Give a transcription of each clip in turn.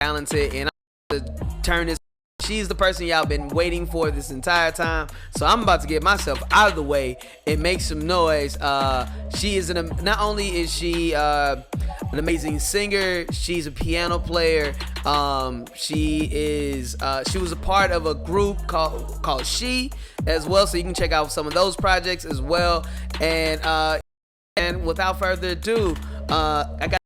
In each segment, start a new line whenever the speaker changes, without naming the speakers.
talented, and I'm about to turn this. She's the person y'all been waiting for this entire time, so I'm about to get myself out of the way and make some noise. She is not only is she an amazing singer, she's a piano player. She was a part of a group called She as well, so you can check out some of those projects as well. And without further ado, I got.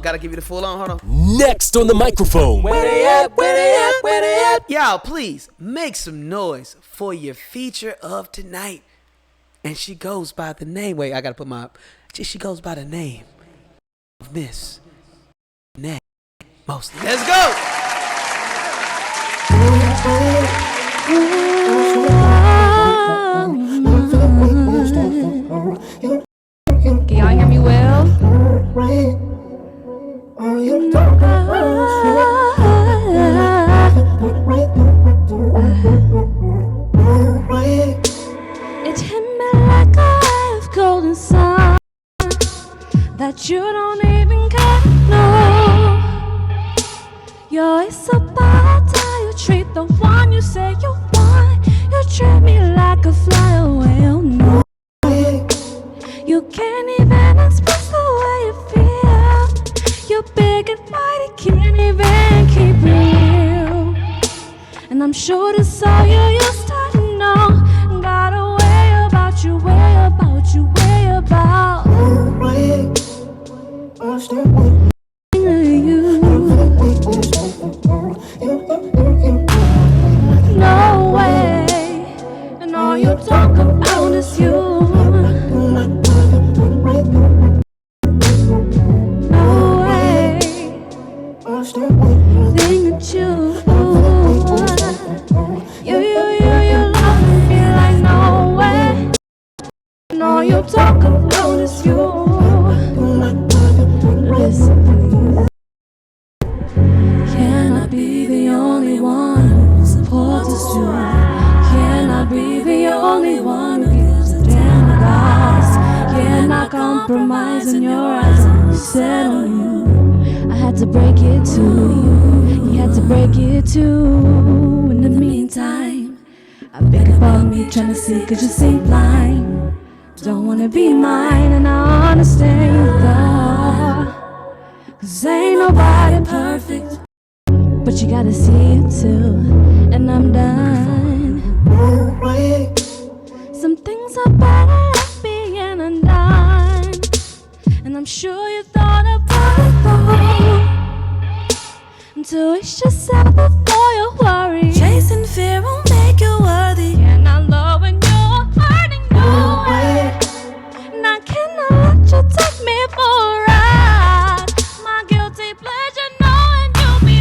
Gotta give you the full on. Hold on.
Next on the microphone.
Where they at? Where they at? Where they at? Y'all, please make some noise for your feature of tonight. And she goes by the name. Wait, I gotta put my. She goes by the name of Miss Schenay Mosley. Let's go.
Can y'all hear me well? It hit me like a wave, golden sun that you don't even care to know. You're so bad, how you treat the one you say you want. You treat me like a flyaway, oh no. You can't even express the way you feel. You're big and mighty, can't even keep it real. And I'm sure that's all you used to know. Got a way about you, way about you, way about you. No way. And all you talk about is you. Talk about is you. Listen, please. Can I be the only one who supports us too? Can I be the only one who gives a damn about us? Can I compromise in your eyes and set on you? I had to break it to you. You had to break it too. In the meantime, I think about me trying to see, cause you seem blind. Don't wanna be mine, and I understand you, God. Cause ain't nobody perfect, but you gotta see it too. And I'm done. Some things are better left being undone. And I'm sure you thought about it though, until it's just out before you worry. Chasing fear won't make you worthy. And I love when you're hurting no way. And I cannot let you take me for a ride. My guilty pleasure knowing you'll be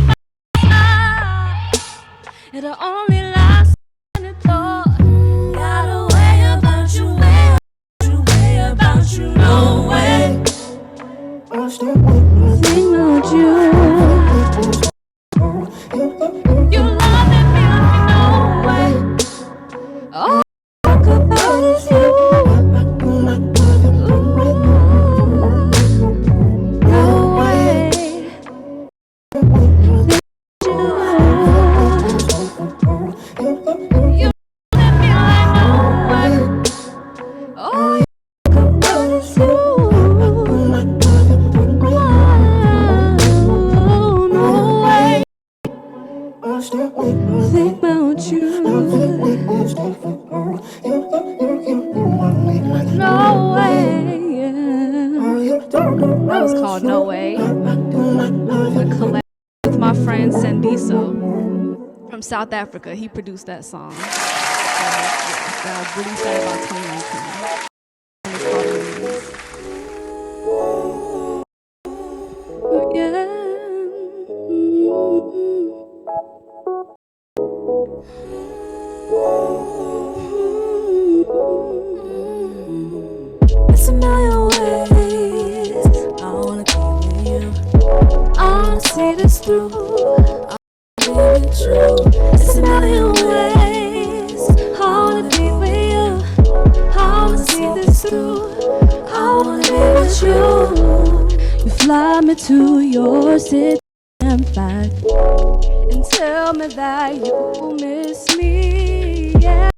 mine. It'll only last a minute though. Got a way about you, way about you, way about you, no way. Think about you. You loving me like me, no way. All I talk about is you. No way. You loving me like no way. All I talk about is you. No way. Think about you. No way, yeah. That was called No Way. A collab with my friend Sandiso from South Africa. He produced that song. So, yeah, that was released at about 2019. And it's called Release. Yeah. It's a million ways I wanna be with you. I wanna see this through. I wanna be true. It's a million ways I wanna be with you. I wanna see this through. I wanna be with you. You fly me to your city back and tell me that you miss me. Yeah,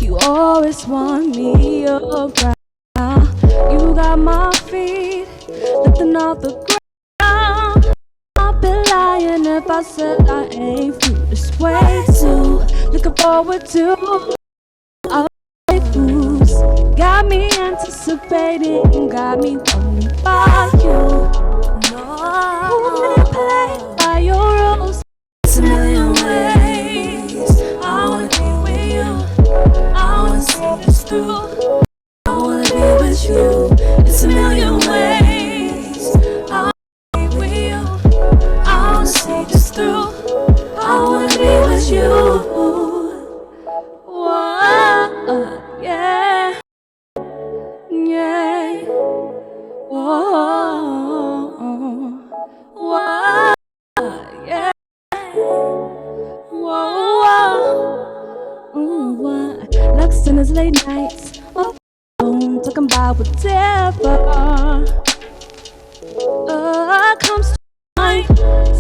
you always want me around. You got my feet lifting off the ground. I'd be lying if I said I ain't feel this way too. Looking forward to our foods. Got me anticipating, got me wanting about you. No, play by your rules. It's a million ways. I wanna be with you. I wanna see this through. I wanna be with you. It's a million ways. I wanna be with you. I wanna see this through. I wanna be with you. Whoa, yeah, yeah. Whoa, whoa, yeah. Whoa, ooh, like sinners late nights. Oh, talking about whatever comes to mind.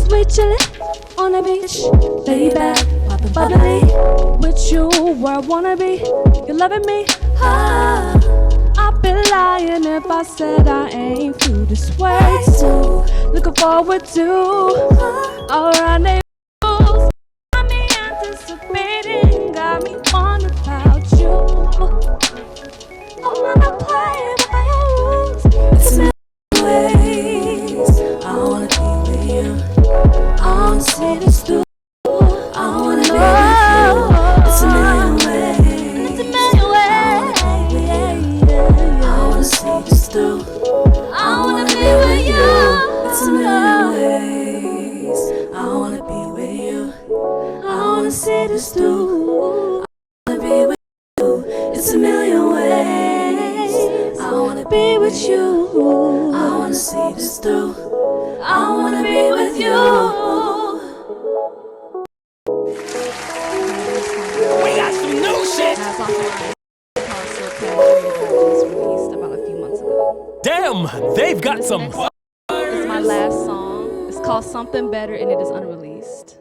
Sweet chillin' on the beach, baby, poppin' bubbly. With you, where I wanna be. You're loving me. I'd be lying if I said I ain't feel this way too. Looking forward to our rendezvous. Got me anticipating, got me wondering about you. I'm gonna play by your rules. It's a million ways. I wanna be with you. I wanna see this through. I wanna be with you. It's a million ways. It's a million ways. I wanna see this through. I wanna be with you. It's a million ways. I wanna be with you. I wanna see this through. I wanna be with you. It's a million ways. I wanna be with you. I wanna see this through. I wanna be with you.
We got some new shit.
Was released about a few months ago.
Damn, they've got some.
It's my last song. It's called Something Better and it is unreleased.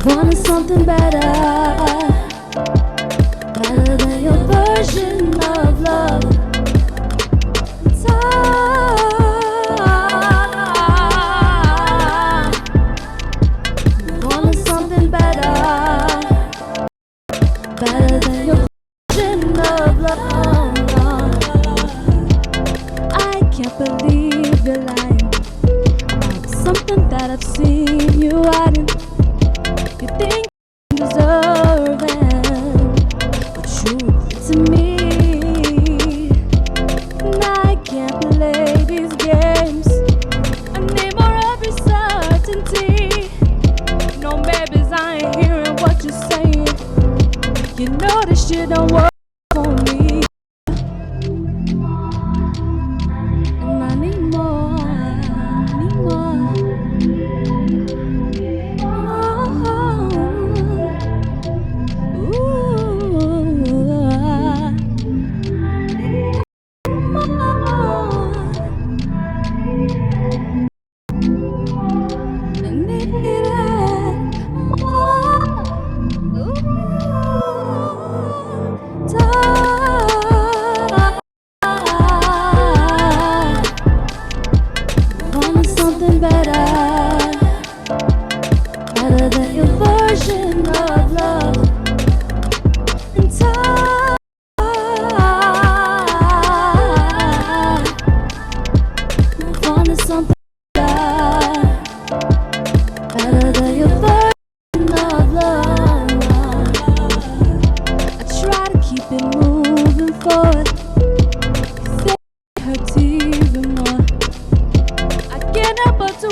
Wanting something better, better than your version of love. Wanting something better, better than your version of love. I can't believe you're lying about something that I've seen you hiding. You think you deserve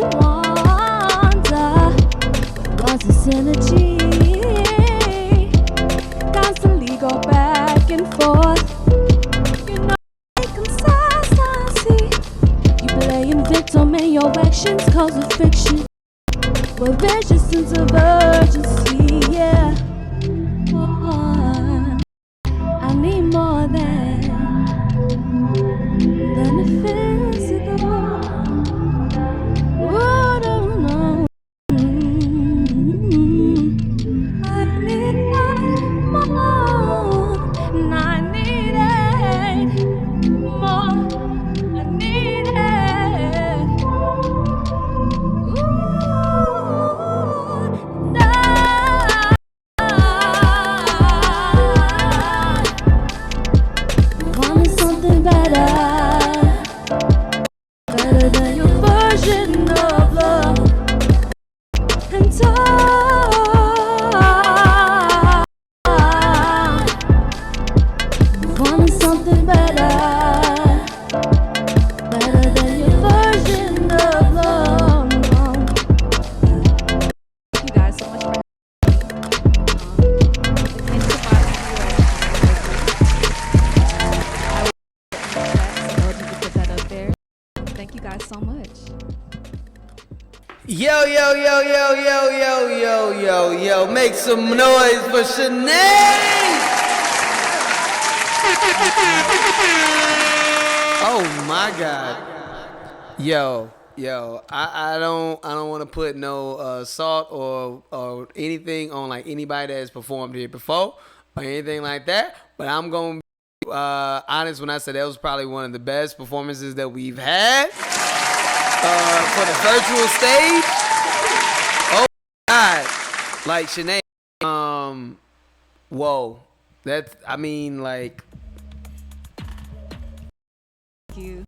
wonder what's this energy? Constantly go back and forth. You know, consistency. You playing victim and your actions cause a fiction. We're vicious into urgency, yeah. Oh, I need more than the physical. Oh, no, no. I need more, and I need it more. I need it. Ooh, wanting something better, better than your version of love. And wanting something better, better than your version of love.
Thank you guys so much for having me. Put that up there. Thank you guys so much.
Yo, yo, yo, yo, yo, yo, yo, yo, yo. Make some noise for Schenay! Oh my God. Yo, I don't want to put no salt or anything on like anybody that has performed here before or anything like that. But I'm gonna be honest when I said that was probably one of the best performances that we've had for the virtual stage. Oh my God, like Schenay, whoa, that's I mean like.
Thank you.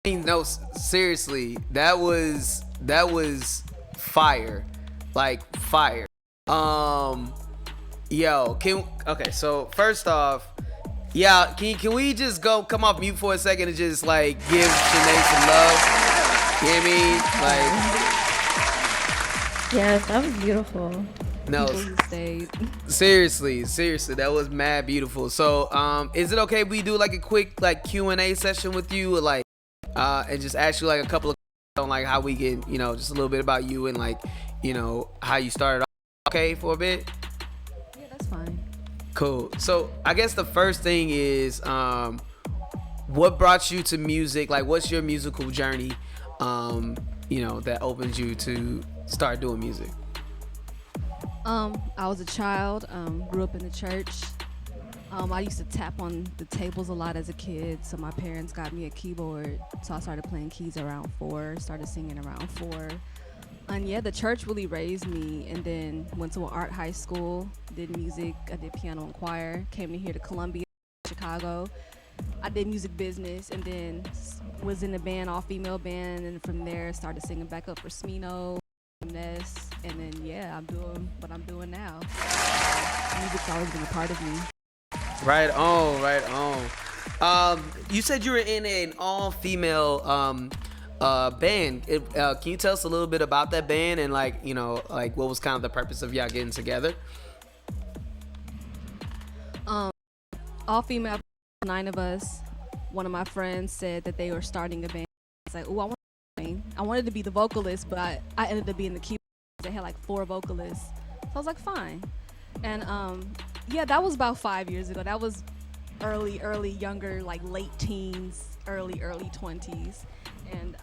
No, seriously, that was fire, like fire. Okay, so first off, yeah, can we just come off mute for a second and just like give Schenay some love? You know what I mean?
Yes, that was beautiful.
No,
People who stayed.
seriously, that was mad beautiful. So, is it okay if we do like a quick like Q&A session with you, or like, and just ask you like a couple of questions on like how we can, just a little bit about you and like, how you started off? Okay, for a bit.
Yeah, that's fine.
Cool. So I guess the first thing is, what brought you to music? Like, what's your musical journey? That opens you to start doing music.
I was a child, grew up in the church. I used to tap on the tables a lot as a kid, so my parents got me a keyboard. So I started playing keys around 4, started singing around 4. And yeah, the church really raised me, and then went to an art high school, did music, I did piano and choir, came to here to Columbia, Chicago. I did music business, and then was in a band, all-female band, and from there started singing back up for Smino, Ness, and then yeah, I'm doing what I'm doing now. Music's always been a part of me.
Right on. You said you were in an all-female band. Can you tell us a little bit about that band and like what was kind of the purpose of y'all getting together?
All female, 9 of us. One of my friends said that they were starting a band. It's like, oh, I wanted to be the vocalist, but I ended up being the keyboard. They had like 4 vocalists, so I was like, fine. And yeah, that was about 5 years ago. That was early, younger, like late teens, early 20s. And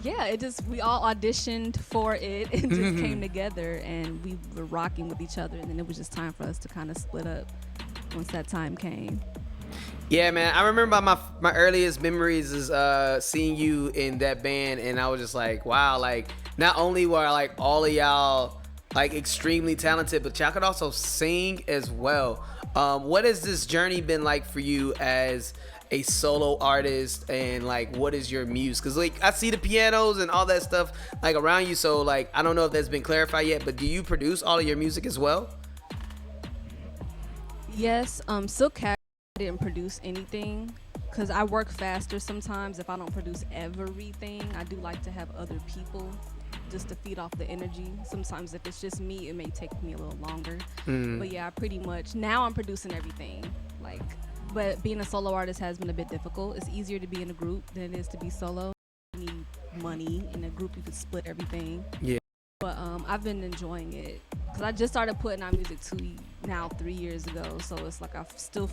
yeah, we all auditioned for it and just came together, and we were rocking with each other, and then it was just time for us to kind of split up once that time came.
Yeah, man, I remember my earliest memories is seeing you in that band, and I was just like, wow, like not only were like all of y'all like extremely talented, but y'all could also sing as well. What has this journey been like for you as a solo artist, and like what is your muse? Because like I see the pianos and all that stuff like around you, so like I don't know if that's been clarified yet, but do you produce all of your music as well?
Yes, Silk Cat didn't produce anything because I work faster sometimes if I don't produce everything. I do like to have other people just to feed off the energy. Sometimes if it's just me, it may take me a little longer. But yeah, pretty much now I'm producing everything. Like, but being a solo artist has been a bit difficult. It's easier to be in a group than it is to be solo. You need money. In a group, you could split everything.
Yeah.
But I've been enjoying it because I just started putting out music 3 years ago. So it's like I've still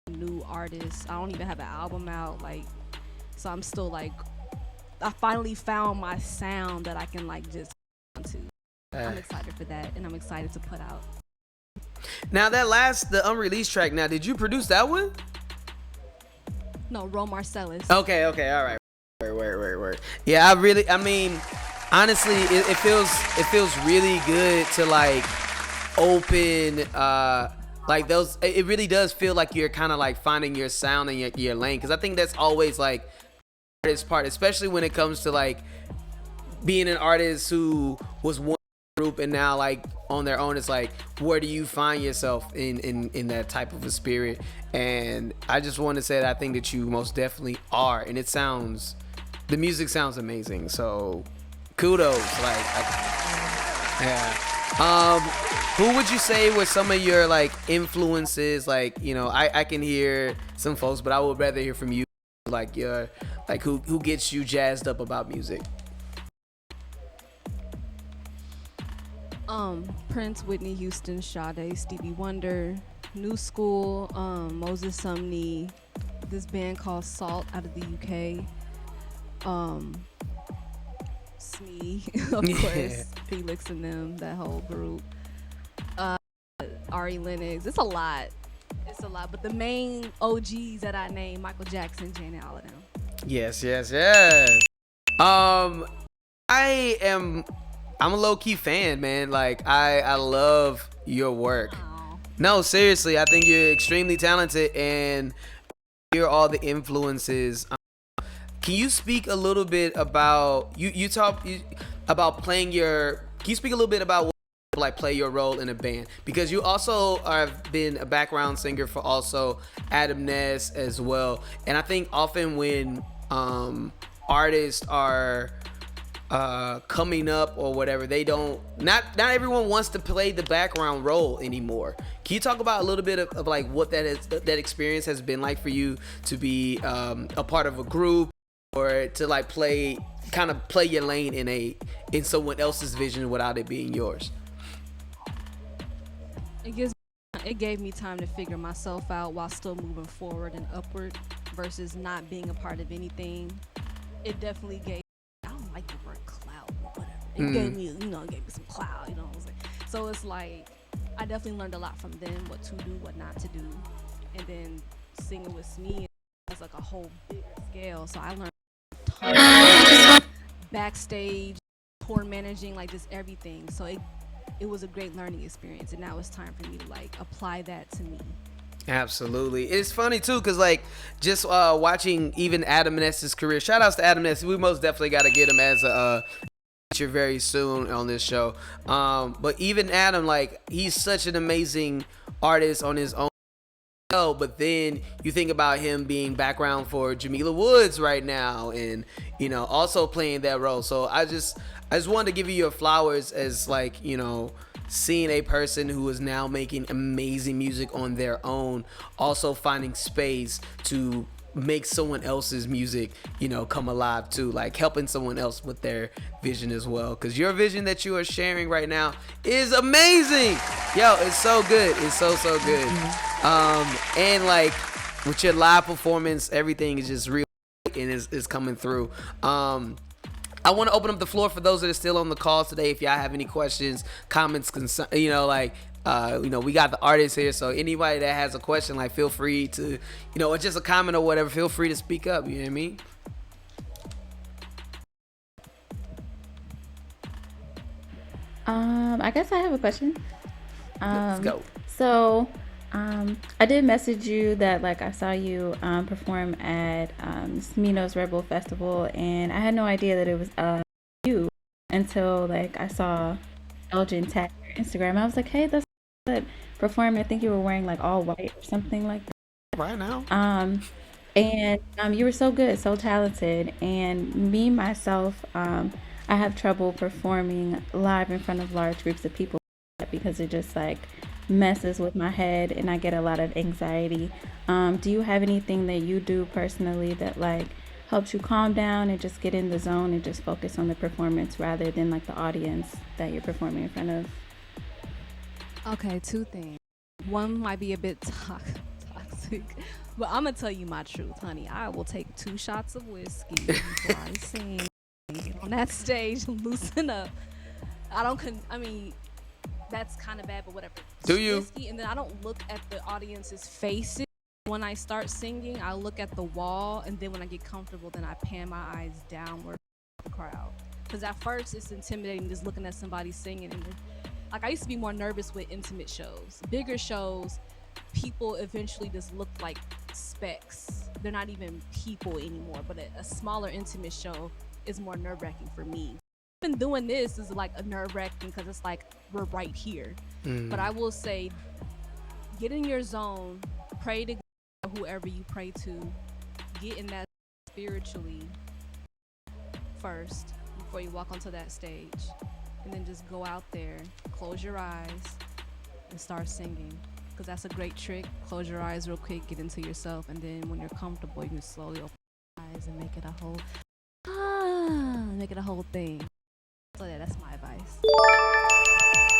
new artists. I don't even have an album out. Like, so I'm still like, I finally found my sound that I can like just to. I'm excited for that, and I'm excited to put out.
Now the unreleased track. Now, did you produce that one?
No, Ro Marcellus.
Okay, all right. Word. Yeah, I mean, honestly, it feels really good to like open like those. It really does feel like you're kind of like finding your sound and your lane, because I think that's always like the hardest part, especially when it comes to like being an artist who was one group and now like on their own. It's like, where do you find yourself in that type of a spirit? And I just want to say that I think that you most definitely are, and the music sounds amazing, so kudos. Who would you say were some of your like influences? Like, you know, I can hear some folks, but I would rather hear from you, like your like who gets you jazzed up about music.
Prince, Whitney Houston, Sade, Stevie Wonder, New School, Moses Sumney, this band called Salt out of the UK, Smee, of course, Felix and them, that whole group, Ari Lennox. It's a lot, but the main OGs that I named, Michael Jackson, Janet, all of them.
Yes. I'm a low-key fan, man. Like, I love your work.
Aww.
No, seriously, I think you're extremely talented, and hear all the influences. Can you speak a little bit about about playing your? Can you speak a little bit about what like play your role in a band? Because you also have been a background singer for also Adam Ness as well, and I think often when artists are coming up or whatever, they don't not everyone wants to play the background role anymore. Can you talk about a little bit of like what that experience has been like for you to be a part of a group, or to like play your lane in someone else's vision without it being yours?
It gave me time to figure myself out while still moving forward and upward versus not being a part of anything. It definitely gave, I don't like the word clout, but whatever. It gave me, it gave me some clout, you know what I'm saying? So it's like, I definitely learned a lot from them, what to do, what not to do. And then singing with Smee, it's like a whole bigger scale. So I learned a ton backstage, tour managing, like just everything. So it was a great learning experience, and now it's time for me to like apply that to me.
Absolutely. It's funny too, because like just watching even Adam Ness's career, shout outs to Adam Ness, we most definitely got to get him as a feature very soon on this show. But even Adam, like, he's such an amazing artist on his own. But then you think about him being background for Jamila Woods right now, and also playing that role. So I just wanted to give you your flowers as like, seeing a person who is now making amazing music on their own, also finding space to make someone else's music, come alive too, like helping someone else with their vision as well. Because your vision that you are sharing right now is amazing. Yo, it's so good. It's so good. And like with your live performance, everything is just real and is coming through. I want to open up the floor for those that are still on the call today. If y'all have any questions, comments, we got the artists here, so anybody that has a question, like, feel free to, or just a comment or whatever, feel free to speak up. You know what I mean?
I guess I have a question.
Let's go.
So, I did message you that like I saw you perform at Smino's Rebel Festival, and I had no idea that it was you until like I saw Elgin tag your Instagram. I was like, hey, that's that performing. I think you were wearing like all white or something like that.
Right now.
And you were so good, so talented. And me, myself, I have trouble performing live in front of large groups of people because it just like messes with my head and I get a lot of anxiety. Do you have anything that you do personally that like helps you calm down and just get in the zone and just focus on the performance rather than like the audience that you're performing in front of?
Okay, two things. One might be a bit toxic, but I'm gonna tell you my truth, honey. I will take 2 shots of whiskey before I sing on that stage. Loosen up. I mean, that's kind of bad, but whatever.
Do you?
Whiskey, and then I don't look at the audience's faces when I start singing. I look at the wall, and then when I get comfortable, then I pan my eyes downward at the crowd. Because at first, it's intimidating just looking at somebody singing. And like I used to be more nervous with intimate shows. Bigger shows, people eventually just look like specks. They're not even people anymore. But a smaller intimate show is more nerve-wracking for me. Even doing this is like a nerve-wracking because it's like we're right here. But I will say, get in your zone, pray to God, whoever you pray to, get in that spiritually first before you walk onto that stage, and then just go out there, close your eyes, and start singing. Because that's a great trick. Close your eyes real quick, get into yourself, and then when you're comfortable, you can slowly open your eyes and make it a whole thing. So yeah, that's my advice.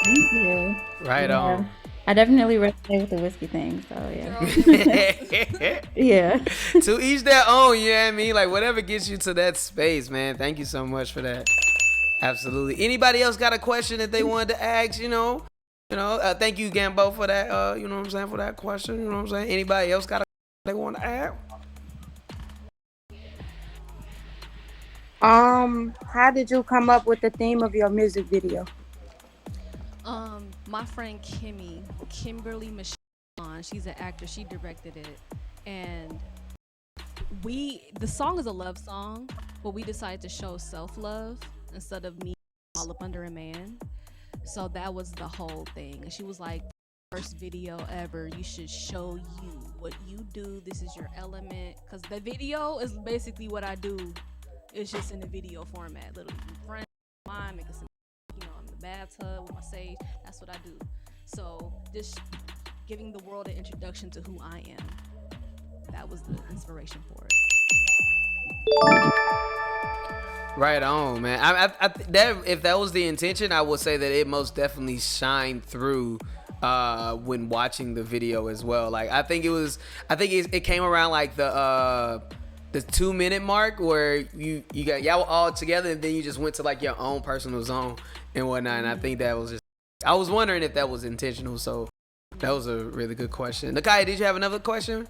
Thank you.
Right
Yeah.
on.
I definitely resonate with the whiskey thing, so yeah. Yeah.
To each their own, you know what I mean? Like whatever gets you to that space, man. Thank you so much for that. Absolutely. Anybody else got a question that they wanted to ask, thank you, Gambo, for that, you know what I'm saying, for that question, you know what I'm saying? Anybody else got a they want to ask?
How did you come up with the theme of your music video?
My friend Kimberly Michelle, she's an actor, she directed it, and the song is a love song, but we decided to show self-love instead of me all up under a man. So that was the whole thing. And she was like, first video ever, you should show you what you do. This is your element. Because the video is basically what I do. It's just in the video format. Literally, friends, mine, making some, in the bathtub with my sage. That's what I do. So just giving the world an introduction to who I am. That was the inspiration for it.
Right on, man. That if that was the intention, I would say that it most definitely shined through when watching the video as well. Like I think it came around like the 2-minute mark where y'all were all together and then you just went to like your own personal zone and whatnot. And I think that was I was wondering if that was intentional. So that was a really good question. Nakai, did you have another question?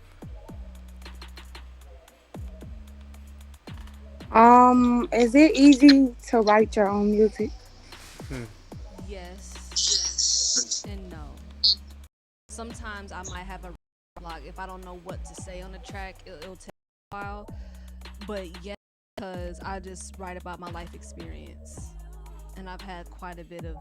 Is it easy to write your own music?
Yes and no. Sometimes I might have a block if I don't know what to say on the track. It'll take a while, but yes, because I just write about my life experience, and I've had quite a bit of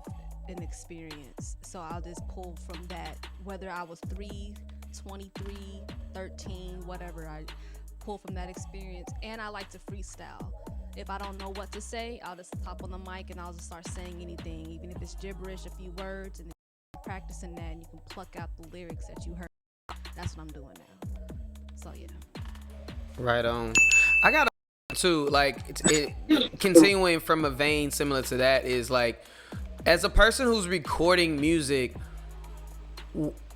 an experience, so I'll just pull from that. Whether I was 3, 23, 13, whatever, I pull from that experience. And I like to freestyle. If I don't know what to say, I'll just hop on the mic and I'll just start saying anything, even if it's gibberish, a few words, and then practicing that, and you can pluck out the lyrics that you heard. That's what I'm doing now. So yeah.
Right on. I got a too, like it continuing from a vein similar to that is like, as a person who's recording music,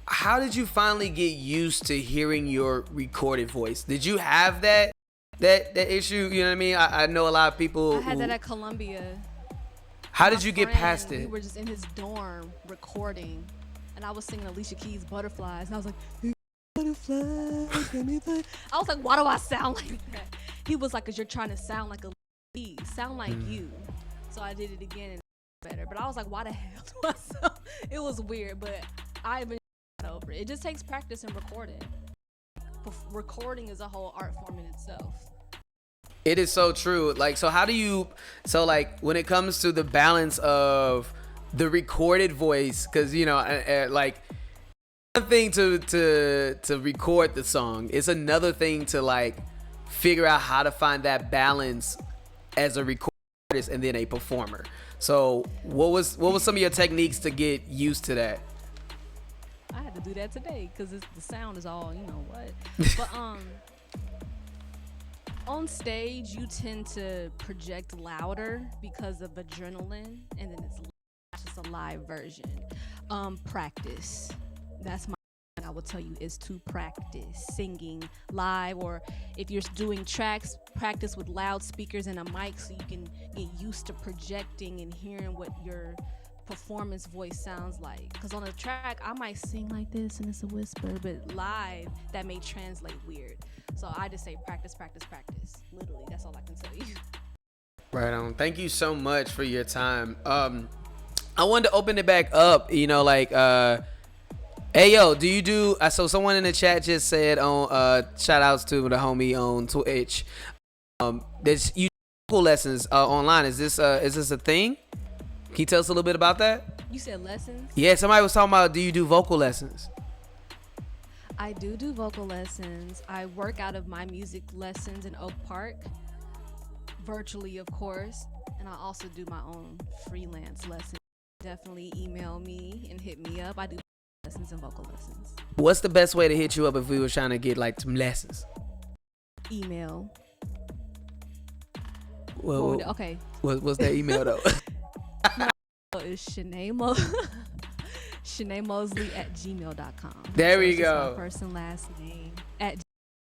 how did you finally get used to hearing your recorded voice? Did you have that issue? You know what I mean? I know a lot of people.
I had that at Columbia.
How did you get past it?
We were just in his dorm recording, and I was singing Alicia Keys' Butterflies, and I was like, butterflies, let me play. I was like, why do I sound like that? He was like, because you're trying to sound like Alicia Keys, sound like you. So I did it again and better. But I was like, why the hell do I sound? It was weird, but I eventually got over it. It just takes practice and recording. Recording is a whole art form in itself.
It is so true. Like, so how do you, so like when it comes to the balance of the recorded voice, because, you know, like one thing to record the song. It's another thing to like figure out how to find that balance as a recording artist and then a performer. So what was some of your techniques to get used to that?
I had to do that today because the sound is all, you know what. But on stage, you tend to project louder because of adrenaline, and then it's just a live version. Practice. That's my. I will tell you is to practice singing live, or if you're doing tracks, practice with loudspeakers and a mic so you can get used to projecting and hearing what your performance voice sounds like. Because on a track I might sing like this and it's a whisper, but live that may translate weird. So I just say practice. Literally, that's all I can tell you.
Right on. Thank you so much for your time. I wanted to open it back up, you know, like hey yo, do you do so someone in the chat just said on shout outs to the homie on Twitch. There's you vocal lessons online. Is this a thing? Can you tell us a little bit about that?
You said lessons?
Yeah, somebody was talking about do you do vocal lessons?
I do vocal lessons. I work out of my music lessons in Oak Park, virtually of course, and I also do my own freelance lessons. Definitely email me and hit me up. I do lessons and vocal lessons.
What's the best way to hit you up if we were trying to get like some lessons?
Email.
Well,
okay.
What's that email though?
Is Schenay Mosley at gmail.com.
There we
it's
go.
My first and last name at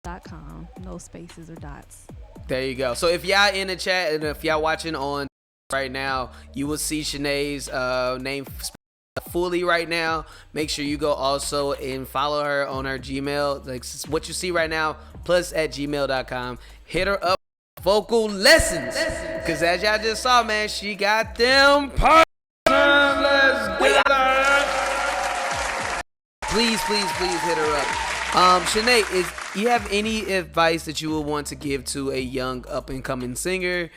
gmail.com. No spaces or dots.
There you go. So if y'all in the chat and if y'all watching on right now, you will see Shenay's name fully right now. Make sure you go also and follow her on her Gmail, like what you see right now, plus at gmail.com. Hit her up vocal lessons, because as y'all just saw, man, she got them parts. Let's get her. Please hit her up. Schenay, you have any advice that you would want to give to a young up and coming singer